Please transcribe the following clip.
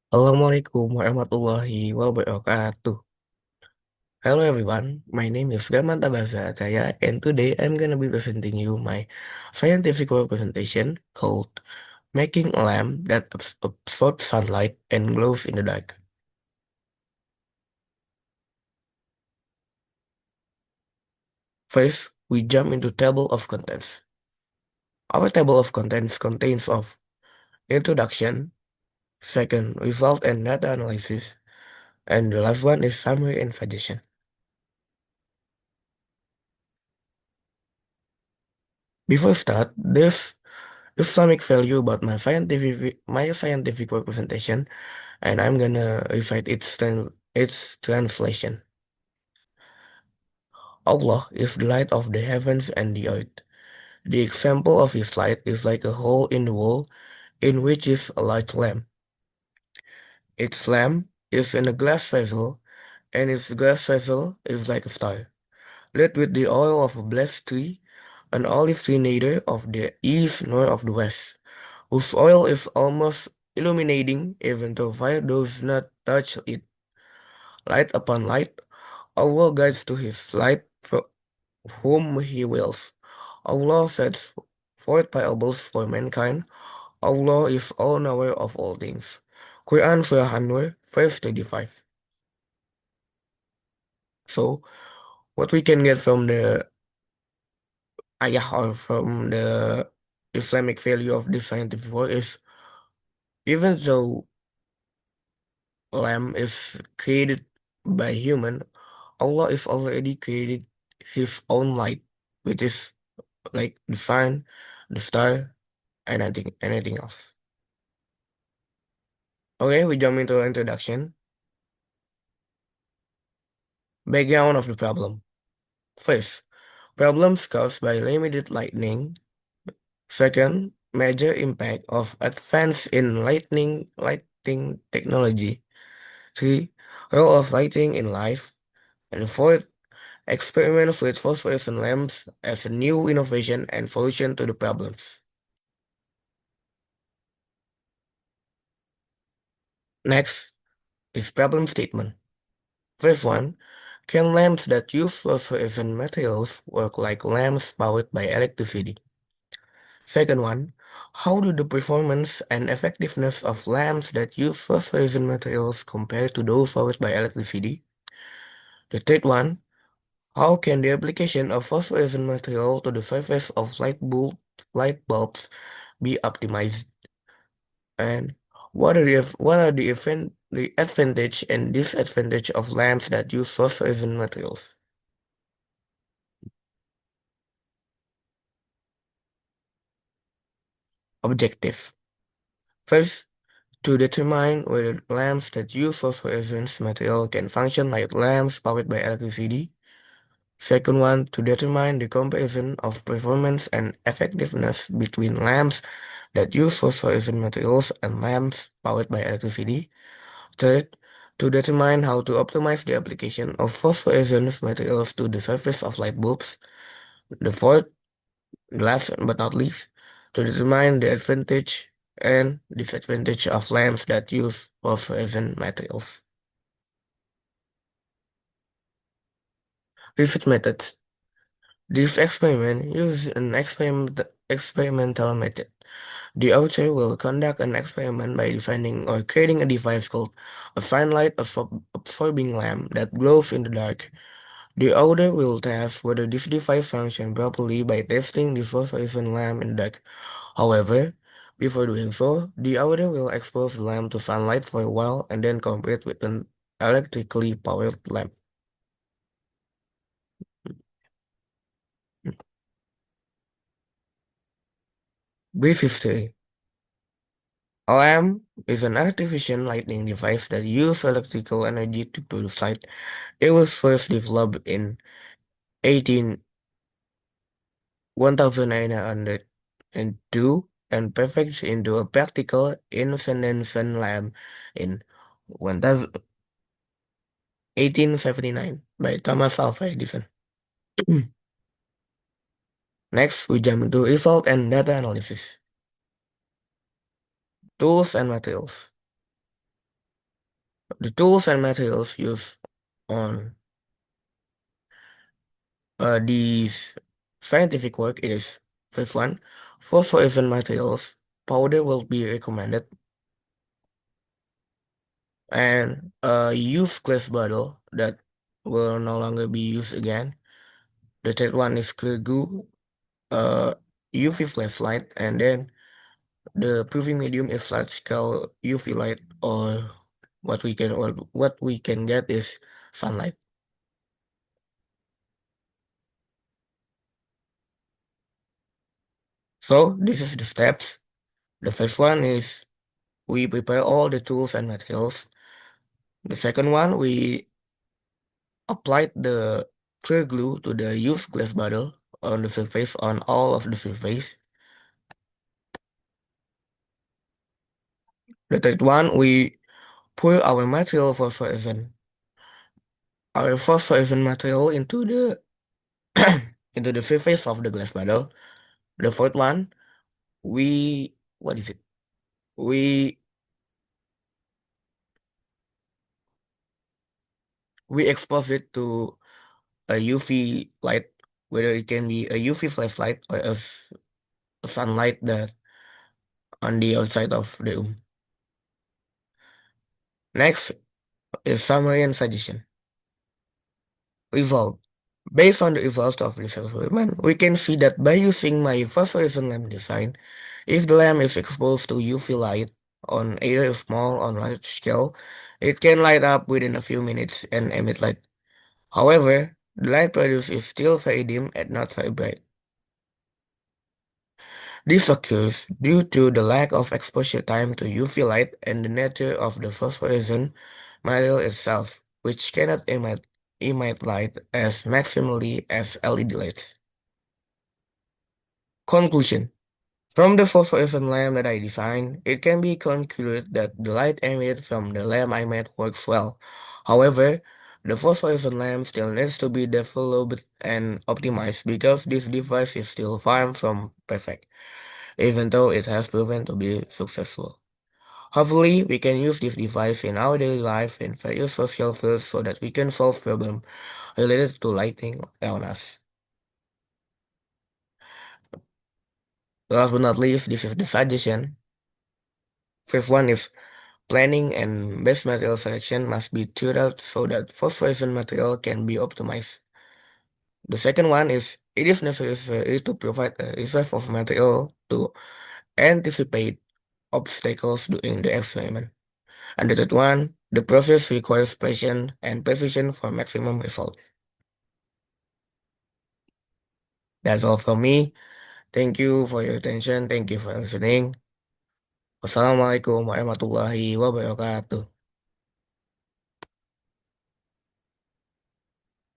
Assalamualaikum warahmatullahi wabarakatuh. Hello everyone, my name is Gamanta Bazza Atraya and today I'm gonna be presenting you my scientific work presentation called Making a Lamp that absorbs sunlight and glows in the dark. First, we jump into table of contents. Our table of contents contains of introduction, second, result and data analysis, and the last one is summary and suggestion. Before start, there's Islamic value about my scientific work presentation, and I'm gonna recite its translation. Allah is the light of the heavens and the earth. The example of his light is like a hole in the wall in which is a large lamp. Its lamp is in a glass vessel, and its glass vessel is like a star, lit with the oil of a blessed tree, an olive tree neither of the east nor of the west, whose oil is almost illuminating even though fire does not touch it. Light upon light, Allah guides to his light whom he wills. Allah sets forth parables for mankind. Allah is all-knower of all things. Quran Surah An-Nur, verse 35. So, what we can get from the ayah or from the Islamic value of this scientific work is even though lamb is created by human, Allah is already created his own light, which is like the sun, the star, and anything else. Okay, we jump into introduction. Background of the problem. First, problems caused by limited lightning. Second, major impact of advance in lighting technology. Three, role of lighting in life. And fourth, experiments with phosphorescent lamps as a new innovation and solution to the problems. Next is problem statement. First one, can lamps that use phosphorescent materials work like lamps powered by electricity? Second one, how do the performance and effectiveness of lamps that use phosphorescent materials compare to those powered by electricity? The third one, how can the application of phosphorescent material to the surface of light bulbs be optimized? And what are the advantage and disadvantage of lamps that use phosphorescent materials? Objective. First, to determine whether lamps that use phosphorescent material can function like lamps powered by electricity. Second one, to determine the comparison of performance and effectiveness between lamps that use phosphorescent materials and lamps powered by electricity. Third, to determine how to optimize the application of phosphorescent materials to the surface of light bulbs. The fourth, last but not least, to determine the advantage and disadvantage of lamps that use phosphorescent materials. Research methods. This experiment uses an experimental method. The author will conduct an experiment by designing or creating a device called a sunlight absorbing lamp that glows in the dark. The author will test whether this device functions properly by testing the phosphorescent lamp in the dark. However, before doing so, the author will expose the lamp to sunlight for a while and then compare it with an electrically powered lamp. Brief history. A lamp is an artificial lighting device that uses electrical energy to produce light. It was first developed in 18 1902 and perfected into a practical incandescent lamp in 1879 by Thomas Alva Edison. Next, we jump into result and data analysis. Tools and materials. The tools and materials used on these scientific work is first one, phosphorescent materials. Powder will be recommended, and a used glass bottle that will no longer be used again. The third one is clear glue, UV flashlight, and then the proving medium is large scale UV light, or what we can get is sunlight. So this is the steps. The first one is we prepare all the tools and materials. The second one, we applied the clear glue to the used glass bottle on the surface, on all of the surface. The third one, we pour our material phosphorescent material into the into the surface of the glass bottle. The fourth one, we what is it? We we expose it to a UV light, whether it can be a UV flashlight or a sunlight that on the outside of the room. Next is summary and suggestion. Result. Based on the results of this experiment, we can see that by using my phosphorescent lamp design, if the lamp is exposed to UV light on either a small or large scale, it can light up within a few minutes and emit light. However, the light produced is still very dim and not very bright. This occurs due to the lack of exposure time to UV light and the nature of the phosphorescent material itself, which cannot emit light as maximally as LED lights. Conclusion. From the phosphorescent lamp that I designed, it can be concluded that the light emitted from the lamp I made works well. However, the phosphorescent lamp still needs to be developed and optimized because this device is still far from perfect, even though it has proven to be successful. Hopefully, we can use this device in our daily life in various social fields so that we can solve problems related to lighting around us. Last but not least, this is the suggestion. First one is planning and best material selection must be thought out so that phosphorescent material can be optimized. The second one is it is necessary to provide a reserve of material to anticipate obstacles during the experiment. And the third one, the process requires patience and precision for maximum results. That's all from me. Thank you for your attention. Thank you for listening. Wassalamualaikum warahmatullahi wabarakatuh.